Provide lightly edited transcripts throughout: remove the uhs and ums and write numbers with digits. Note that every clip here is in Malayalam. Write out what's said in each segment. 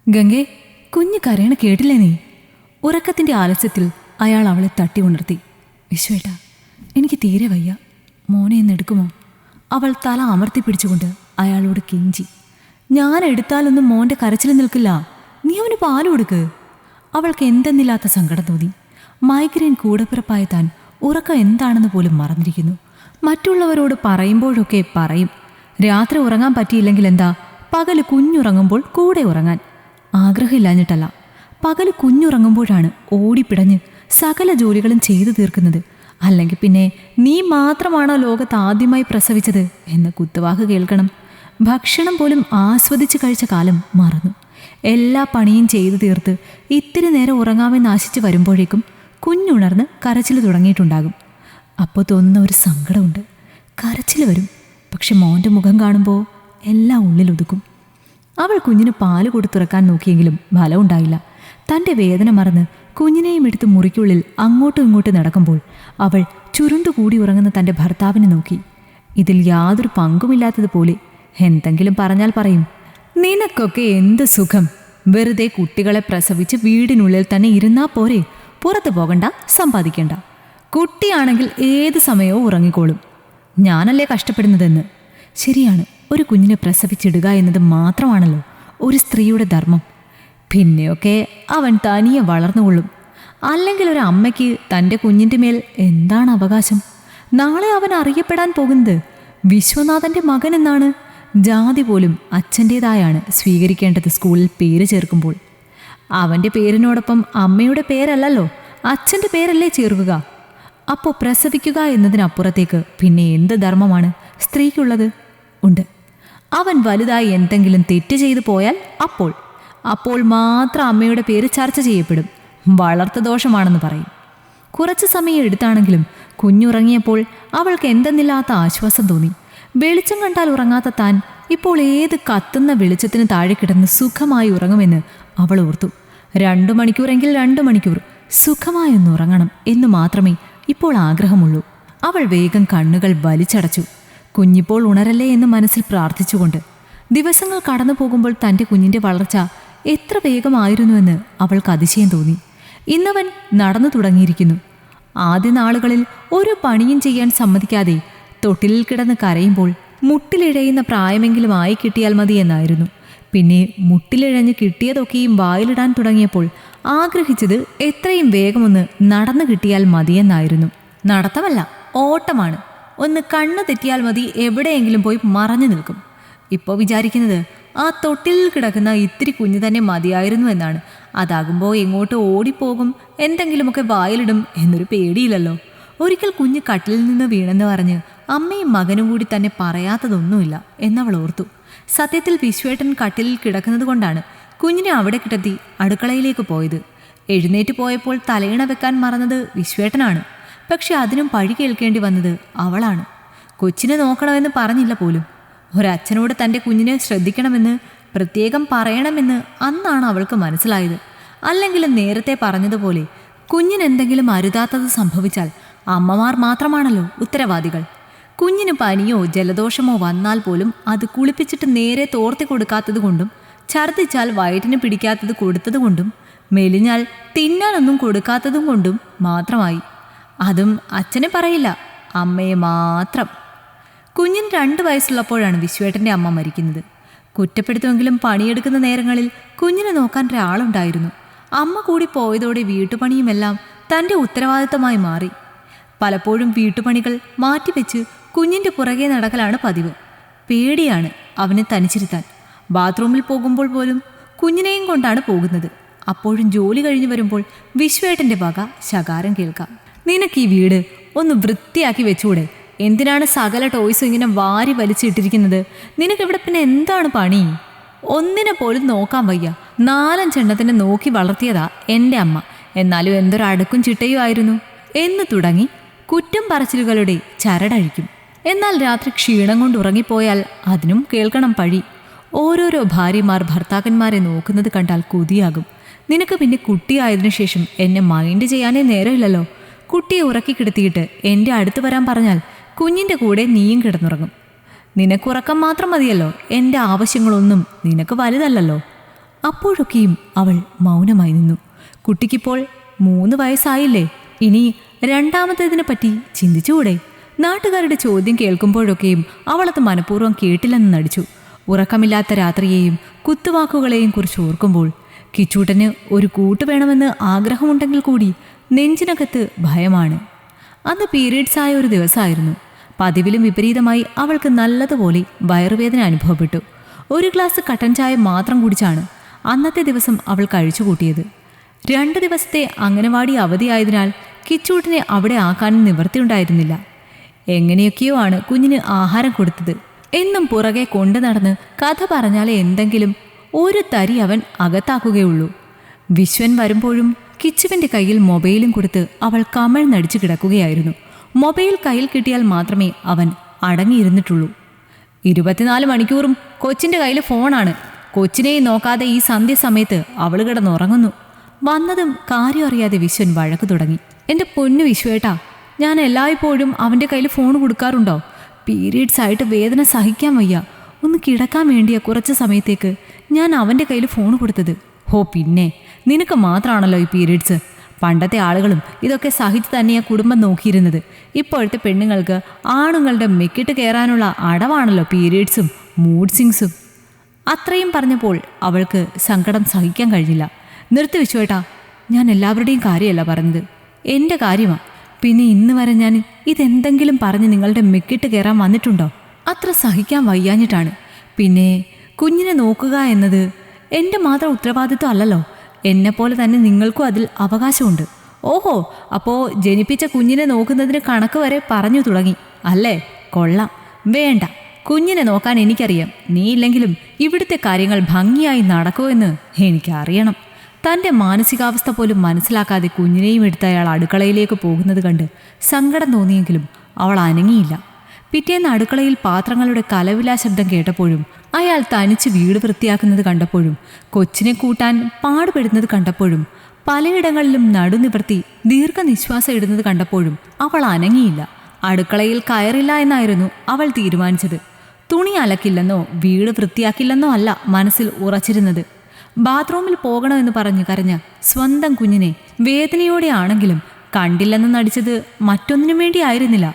ഗംഗേ, കുഞ്ഞ് കരയണ കേട്ടില്ലേ നീ? ഉറക്കത്തിൻ്റെ ആലസ്യത്തിൽ അയാൾ അവളെ തട്ടി ഉണർത്തി. വിശ്വേട്ടാ, എനിക്ക് തീരെ വയ്യ, മോനെ എന്നെടുക്കുമോ? അവൾ തല അമർത്തി പിടിച്ചുകൊണ്ട് അയാളോട് കെഞ്ചി. ഞാൻ എടുത്താലൊന്നും മോൻ്റെ കരച്ചിൽ നിൽക്കില്ല, നീ അവന് പാല് കൊടുക്ക്. അവൾക്ക് എന്തെന്നില്ലാത്ത സങ്കടം തോന്നി. മൈഗ്രെയിൻ കൂടപ്പിറപ്പായ താൻ ഉറക്കം എന്താണെന്ന് പോലും മറന്നിരിക്കുന്നു. മറ്റുള്ളവരോട് പറയുമ്പോഴൊക്കെ പറയും, രാത്രി ഉറങ്ങാൻ പറ്റിയില്ലെങ്കിൽ എന്താ, പകല് കുഞ്ഞുറങ്ങുമ്പോൾ കൂടെ ഉറങ്ങാൻ. ആഗ്രഹമില്ലാഞ്ഞിട്ടല്ല, പകല് കുഞ്ഞുറങ്ങുമ്പോഴാണ് ഓടിപ്പിടഞ്ഞ് സകല ജോലികളും ചെയ്തു തീർക്കുന്നത്. അല്ലെങ്കിൽ പിന്നെ നീ മാത്രമാണോ ലോകത്ത് ആദ്യമായി പ്രസവിച്ചത് എന്ന കുത്തുവാക്ക് കേൾക്കണം. ഭക്ഷണം പോലും ആസ്വദിച്ച് കഴിച്ച കാലം മറന്നു. എല്ലാ പണിയും ചെയ്തു തീർത്ത് ഇത്തിരി നേരം ഉറങ്ങാമെന്ന് ആശിച്ച് വരുമ്പോഴേക്കും കുഞ്ഞുണർന്ന് കരച്ചിൽ തുടങ്ങിയിട്ടുണ്ടാകും. അപ്പോൾ തോന്നുന്ന ഒരു സങ്കടമുണ്ട്. കരച്ചിൽ വരും, പക്ഷെ മോൻ്റെ മുഖം കാണുമ്പോൾ എല്ലാം ഉള്ളിലൊതുക്കും. അവൾ കുഞ്ഞിന് പാല് കൊടുത്തുറക്കാൻ നോക്കിയെങ്കിലും ഫലമുണ്ടായില്ല. തൻ്റെ വേദന മറന്ന് കുഞ്ഞിനെയും എടുത്ത് മുറിക്കുള്ളിൽ അങ്ങോട്ടും ഇങ്ങോട്ടും നടക്കുമ്പോൾ അവൾ ചുരുണ്ടുകൂടി ഉറങ്ങുന്ന തൻ്റെ ഭർത്താവിനെ നോക്കി. ഇതിൽ യാതൊരു പങ്കുമില്ലാത്തതുപോലെ എന്തെങ്കിലും പറഞ്ഞാൽ പറയും, നിനക്കൊക്കെ എന്ത് സുഖം, വെറുതെ കുട്ടികളെ പ്രസവിച്ച് വീടിനുള്ളിൽ തന്നെ ഇരുന്നാ പോരെ, പുറത്തു പോകണ്ട, സമ്പാദിക്കണ്ട. കുട്ടിയാണെങ്കിൽ ഏത് സമയവും ഉറങ്ങിക്കോളും, ഞാനല്ലേ കഷ്ടപ്പെടുന്നതെന്ന്. ശരിയാണ്, ഒരു കുഞ്ഞിനെ പ്രസവിച്ചിടുക എന്നത് മാത്രമാണല്ലോ ഒരു സ്ത്രീയുടെ ധർമ്മം. പിന്നെയൊക്കെ അവൻ തനിയെ വളർന്നുകൊള്ളും. അല്ലെങ്കിൽ ഒരു അമ്മയ്ക്ക് തൻ്റെ കുഞ്ഞിൻ്റെ മേൽ എന്താണ് അവകാശം? നാളെ അവൻ അറിയപ്പെടാൻ പോകുന്നത് വിശ്വനാഥൻ്റെ മകൻ എന്നാണ്. ജാതി പോലും അച്ഛൻ്റേതായാണ് സ്വീകരിക്കേണ്ടത്. സ്കൂളിൽ പേര് ചേർക്കുമ്പോൾ അവൻ്റെ പേരിനോടൊപ്പം അമ്മയുടെ പേരല്ലല്ലോ, അച്ഛൻ്റെ പേരല്ലേ ചേർക്കുക. അപ്പോൾ പ്രസവിക്കുക എന്നതിനപ്പുറത്തേക്ക് പിന്നെ എന്ത് ധർമ്മമാണ് സ്ത്രീക്കുള്ളത്? ഉണ്ട്. അവൻ വലുതായി എന്തെങ്കിലും തെറ്റ് ചെയ്തു പോയാൽ അപ്പോൾ മാത്രം അമ്മയുടെ പേര് ചർച്ച ചെയ്യപ്പെടും. വളർത്തു ദോഷമാണെന്ന് പറയും. കുറച്ച് സമയം എടുത്താണെങ്കിലും കുഞ്ഞുറങ്ങിയപ്പോൾ അവൾക്ക് എന്തെന്നില്ലാത്ത ആശ്വാസം തോന്നി. വെളിച്ചം കണ്ടാൽ ഉറങ്ങാത്ത താൻ ഇപ്പോൾ ഏത് കത്തുന്ന വെളിച്ചത്തിന് താഴെ കിടന്ന് സുഖമായി ഉറങ്ങുമെന്ന് അവൾ ഓർത്തു. 2 മണിക്കൂറെങ്കിൽ 2 മണിക്കൂർ സുഖമായൊന്ന് ഉറങ്ങണം എന്ന് മാത്രമേ ഇപ്പോൾ ആഗ്രഹമുള്ളൂ. അവൾ വേഗം കണ്ണുകൾ വലിച്ചടച്ചു. കുഞ്ഞിപ്പോൾ ഉണരല്ലേ എന്ന് മനസ്സിൽ പ്രാർത്ഥിച്ചുകൊണ്ട്. ദിവസങ്ങൾ കടന്നു പോകുമ്പോൾ തൻ്റെ കുഞ്ഞിൻ്റെ വളർച്ച എത്ര വേഗമായിരുന്നുവെന്ന് അവൾക്ക് അതിശയം തോന്നി. ഇന്നവൻ നടന്നു തുടങ്ങിയിരിക്കുന്നു. ആദ്യ നാളുകളിൽ ഒരു പണിയും ചെയ്യാൻ സമ്മതിക്കാതെ തൊട്ടിലിൽ കിടന്ന് കരയുമ്പോൾ മുട്ടിലിഴയുന്ന പ്രായമെങ്കിലും ആയി കിട്ടിയാൽ മതി എന്നായിരുന്നു. പിന്നെ മുട്ടിലിഴഞ്ഞ് കിട്ടിയതൊക്കെയും വായിലിടാൻ തുടങ്ങിയപ്പോൾ ആഗ്രഹിച്ചത് എത്രയും വേഗമൊന്ന് നടന്നു കിട്ടിയാൽ മതിയെന്നായിരുന്നു. നടത്തമല്ല, ഓട്ടമാണ്. ഒന്ന് കണ്ണ് തെറ്റിയാൽ മതി, എവിടെയെങ്കിലും പോയി മറഞ്ഞു നിൽക്കും. ഇപ്പോൾ വിചാരിക്കുന്നത് ആ തൊട്ടിലിൽ കിടക്കുന്ന ഇത്തിരി കുഞ്ഞു തന്നെ മതിയായിരുന്നു എന്നാണ്. അതാകുമ്പോൾ എങ്ങോട്ട് ഓടിപ്പോകും, എന്തെങ്കിലുമൊക്കെ വായിലിടും എന്നൊരു പേടിയില്ലല്ലോ. ഒരിക്കൽ കുഞ്ഞ് കട്ടിലിൽ നിന്ന് വീണെന്ന് പറഞ്ഞ് അമ്മയും മകനും കൂടി തന്നെ പറയാത്തതൊന്നുമില്ല എന്നവൾ ഓർത്തു. സത്യത്തിൽ വിശ്വേട്ടൻ കട്ടിലിൽ കിടക്കുന്നത് കൊണ്ടാണ് കുഞ്ഞിനെ അവിടെ കിടത്തി അടുക്കളയിലേക്ക് പോയത്. എഴുന്നേറ്റ് പോയപ്പോൾ തലയിണ വെക്കാൻ മറന്നത് വിശ്വേട്ടനാണ്. പക്ഷെ അതിനും പഴി കേൾക്കേണ്ടി വന്നത് അവളാണ്. കൊച്ചിനെ നോക്കണമെന്ന് പറഞ്ഞില്ല പോലും. ഒരച്ഛനോട് തൻ്റെ കുഞ്ഞിനെ ശ്രദ്ധിക്കണമെന്ന് പ്രത്യേകം പറയണമെന്ന് അന്നാണ് അവൾക്ക് മനസ്സിലായത്. അല്ലെങ്കിൽ നേരത്തെ പറഞ്ഞതുപോലെ കുഞ്ഞിനെന്തെങ്കിലും അരുതാത്തത് സംഭവിച്ചാൽ അമ്മമാർ മാത്രമാണല്ലോ ഉത്തരവാദികൾ. കുഞ്ഞിന് പനിയോ ജലദോഷമോ വന്നാൽ പോലും അത് കുളിപ്പിച്ചിട്ട് നേരെ തോർത്തി കൊടുക്കാത്തത് കൊണ്ടും, ഛർദ്ദിച്ചാൽ വയറ്റിന് പിടിക്കാത്തത് കൊടുത്തതുകൊണ്ടും, മെലിഞ്ഞാൽ തിന്നാനൊന്നും കൊടുക്കാത്തതും കൊണ്ടും മാത്രമായി. അതും അച്ഛനെ പറയില്ല, അമ്മയെ മാത്രം. കുഞ്ഞിന് 2 വയസ്സുള്ളപ്പോഴാണ് വിശ്വേട്ടൻ്റെ അമ്മ മരിക്കുന്നത്. കുറ്റപ്പെടുത്തുമെങ്കിലും പണിയെടുക്കുന്ന നേരങ്ങളിൽ കുഞ്ഞിനെ നോക്കാൻ ഒരാളുണ്ടായിരുന്നു. അമ്മ കൂടി പോയതോടെ വീട്ടുപണിയുമെല്ലാം തൻ്റെ ഉത്തരവാദിത്തമായി മാറി. പലപ്പോഴും വീട്ടുപണികൾ മാറ്റിവെച്ച് കുഞ്ഞിൻ്റെ പുറകെ നടക്കലാണ് പതിവ്. പേടിയാണ് അവനെ തനിച്ചിരുത്താൻ. ബാത്റൂമിൽ പോകുമ്പോൾ പോലും കുഞ്ഞിനെയും കൊണ്ടാണ് പോകുന്നത്. അപ്പോഴും ജോലി കഴിഞ്ഞ് വരുമ്പോൾ വിശ്വേട്ടൻ്റെ വക ശകാരം കേൾക്കാം. നിനക്ക് ഈ വീട് ഒന്ന് വൃത്തിയാക്കി വെച്ചൂടെ? എന്തിനാണ് സകല ടോയ്സും ഇങ്ങനെ വാരി വലിച്ചിട്ടിരിക്കുന്നത്? നിനക്കിവിടെ പിന്നെ എന്താണ് പണി? ഒന്നിനെ പോലും നോക്കാൻ വയ്യ. 4-5 എണ്ണത്തിനെ നോക്കി വളർത്തിയതാ എൻ്റെ അമ്മ. എന്നാലും എന്തൊരു അടുക്കും ചിട്ടയും ആയിരുന്നു എന്ന് തുടങ്ങി കുറ്റം പറച്ചിലുകളുടെ ചരടഴിക്കും. എന്നാൽ രാത്രി ക്ഷീണം കൊണ്ട് ഉറങ്ങിപ്പോയാൽ അതിനും കേൾക്കണം പഴി. ഓരോരോ ഭാര്യമാർ ഭർത്താക്കന്മാരെ നോക്കുന്നത് കണ്ടാൽ കൊതിയാകും. നിനക്ക് പിന്നെ കുട്ടിയായതിനു ശേഷം എന്നെ മൈൻഡ് ചെയ്യാനേ നേരമില്ലല്ലോ. കുട്ടിയെ ഉറക്കി കിടത്തിയിട്ട് എൻ്റെ അടുത്ത് വരാൻ പറഞ്ഞാൽ കുഞ്ഞിൻ്റെ കൂടെ നീയും കിടന്നുറങ്ങും. നിനക്കുറക്കം മാത്രം മതിയല്ലോ, എൻ്റെ ആവശ്യങ്ങളൊന്നും നിനക്ക് വലുതല്ലല്ലോ. അപ്പോഴൊക്കെയും അവൾ മൗനമായി നിന്നു. കുട്ടിക്കിപ്പോൾ 3 വയസ്സായില്ലേ, ഇനി രണ്ടാമത്തേതിനെ പറ്റി ചിന്തിച്ചുകൂടെ? നാട്ടുകാരുടെ ചോദ്യം കേൾക്കുമ്പോഴൊക്കെയും അവളത് മനഃപൂർവ്വം കേട്ടില്ലെന്ന് നടിച്ചു. ഉറക്കമില്ലാത്ത രാത്രിയെയും കുത്തുവാക്കുകളെയും കുറിച്ച് ഓർക്കുമ്പോൾ കിച്ചൂട്ടന് ഒരു കൂട്ട് വേണമെന്ന് ആഗ്രഹമുണ്ടെങ്കിൽ കൂടി നെഞ്ചിനകത്ത് ഭയമാണ്. അന്ന് പീരീഡ്സ് ആയ ഒരു ദിവസമായിരുന്നു. പതിവിലും വിപരീതമായി അവൾക്ക് നല്ലതുപോലെ വയറുവേദന അനുഭവപ്പെട്ടു. ഒരു ഗ്ലാസ് കട്ടൻ ചായ മാത്രം കുടിച്ചാണ് അന്നത്തെ ദിവസം അവൾ കഴിച്ചുകൂട്ടിയത്. 2 ദിവസത്തെ അംഗനവാടി അവധിയായതിനാൽ കിച്ചൂട്ടിനെ അവിടെ ആക്കാനും നിവൃത്തിയുണ്ടായിരുന്നില്ല. എങ്ങനെയൊക്കെയോ ആണ് കുഞ്ഞിന് ആഹാരം കൊടുത്തത്. എന്നും പുറകെ കൊണ്ടു നടന്ന് കഥ പറഞ്ഞാലേ എന്തെങ്കിലും ഒരു തരി അവൻ അകത്താക്കുകയുള്ളൂ. വിശ്വൻ വരുമ്പോഴും കിച്ചുവിൻ്റെ കയ്യിൽ മൊബൈലും കൊടുത്ത് അവൾ കമഴ്ന്നടിച്ചു കിടക്കുകയായിരുന്നു. മൊബൈൽ കയ്യിൽ കിട്ടിയാൽ മാത്രമേ അവൻ അടങ്ങിയിരുന്നിട്ടുള്ളൂ. 24 മണിക്കൂറും കൊച്ചിൻ്റെ കയ്യിൽ ഫോണാണ്. കൊച്ചിനെയും നോക്കാതെ ഈ സന്ധ്യസമയത്ത് അവൾ കിടന്നുറങ്ങുന്നു. വന്നതും കാര്യം അറിയാതെ വിശ്വൻ വഴക്ക് തുടങ്ങി. എൻ്റെ പൊന്നു വിശ്വേട്ടാ, ഞാൻ എല്ലായ്പ്പോഴും അവൻ്റെ കയ്യിൽ ഫോൺ കൊടുക്കാറുണ്ടോ? പീരീഡ്സ് ആയിട്ട് വേദന സഹിക്കാൻ വയ്യ. ഒന്ന് കിടക്കാൻ വേണ്ടിയ കുറച്ച് സമയത്തേക്ക് ഞാൻ അവൻ്റെ കയ്യിൽ ഫോൺ കൊടുത്തത്. ഹോ, പിന്നെ നിനക്ക് മാത്രമാണല്ലോ ഈ പീരീഡ്സ്. പണ്ടത്തെ ആളുകളും ഇതൊക്കെ സഹിച്ച് തന്നെയാണ് കുടുംബം നോക്കിയിരുന്നത്. ഇപ്പോഴത്തെ പെണ്ണുങ്ങൾക്ക് ആണുങ്ങളുടെ മെക്കിട്ട് കയറാനുള്ള അടവാണല്ലോ പീരീഡ്സും മൂഡ് സ്വിങ്സും. അത്രയും പറഞ്ഞപ്പോൾ അവൾക്ക് സങ്കടം സഹിക്കാൻ കഴിഞ്ഞില്ല. നിർത്തി വിശ്വേട്ടാ, ഞാൻ എല്ലാവരുടെയും കാര്യമല്ല പറഞ്ഞത്, എൻ്റെ കാര്യമാണ്. പിന്നെ ഇന്ന് വരെ ഞാൻ ഇതെന്തെങ്കിലും പറഞ്ഞ് നിങ്ങളുടെ മെക്കിട്ട് കയറാൻ വന്നിട്ടുണ്ടോ? അത്ര സഹിക്കാൻ വയ്യാഞ്ഞിട്ടാണ്. പിന്നെ കുഞ്ഞിനെ നോക്കുക എന്നത് എൻ്റെ മാത്രം ഉത്തരവാദിത്വം അല്ലല്ലോ. എന്നെപ്പോലെ തന്നെ നിങ്ങൾക്കും അതിൽ അവകാശമുണ്ട്. ഓഹോ, അപ്പോൾ ജനിപ്പിച്ച കുഞ്ഞിനെ നോക്കുന്നതിന് കണക്ക് വരെ പറഞ്ഞു തുടങ്ങി അല്ലേ? കൊള്ളാം. വേണ്ട, കുഞ്ഞിനെ നോക്കാൻ എനിക്കറിയാം. നീ ഇല്ലെങ്കിലും ഇവിടുത്തെ കാര്യങ്ങൾ ഭംഗിയായി നടക്കുമെന്ന് എനിക്കറിയണം. തൻ്റെ മാനസികാവസ്ഥ പോലും മനസ്സിലാക്കാതെ കുഞ്ഞിനെയും എടുത്ത് അയാൾ അടുക്കളയിലേക്ക് പോകുന്നത് കണ്ട് സങ്കടം തോന്നിയെങ്കിലും അവൾ അനങ്ങിയില്ല. പിറ്റേന്ന് അടുക്കളയിൽ പാത്രങ്ങളുടെ കലവിലാ ശബ്ദം കേട്ടപ്പോഴും അയാൾ തനിച്ച് വീട് വൃത്തിയാക്കുന്നത് കണ്ടപ്പോഴും കൊച്ചിനെ കൂട്ടാൻ പാടുപെടുന്നത് കണ്ടപ്പോഴും പലയിടങ്ങളിലും നടുനിവർത്തി ദീർഘനിശ്വാസം ഇടുന്നത് കണ്ടപ്പോഴും അവൾ അനങ്ങിയില്ല. അടുക്കളയിൽ കയറില്ല എന്നായിരുന്നു അവൾ തീരുമാനിച്ചത്. തുണി അലക്കില്ലെന്നോ വീട് വൃത്തിയാക്കില്ലെന്നോ അല്ല മനസ്സിൽ ഉറച്ചിരുന്നത്. ബാത്റൂമിൽ പോകണമെന്ന് പറഞ്ഞു കരഞ്ഞ സ്വന്തം കുഞ്ഞിനെ വേദനയോടെ ആണെങ്കിലും കണ്ടില്ലെന്ന് നടിച്ചത് മറ്റൊന്നിനു വേണ്ടി ആയിരുന്നില്ല.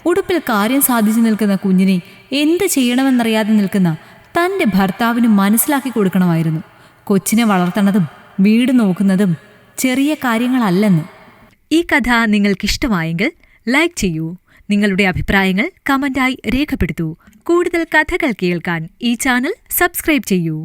ഉടുപ്പിൽ കാര്യം സാധിച്ചു നിൽക്കുന്ന കുഞ്ഞിനെ എന്ത് ചെയ്യണമെന്നറിയാതെ നിൽക്കുന്ന തൻ്റെ ഭർത്താവിന് മനസ്സിലാക്കി കൊടുക്കണമായിരുന്നു. കൊച്ചിനെ വളർത്തണതും വീട് നോക്കുന്നതും ചെറിയ കാര്യങ്ങളല്ലെന്ന്. ഈ കഥ നിങ്ങൾക്കിഷ്ടമായെങ്കിൽ ലൈക്ക് ചെയ്യൂ. നിങ്ങളുടെ അഭിപ്രായങ്ങൾ കമന്റായി രേഖപ്പെടുത്തൂ. കൂടുതൽ കഥകൾ കേൾക്കാൻ ഈ ചാനൽ സബ്സ്ക്രൈബ് ചെയ്യൂ.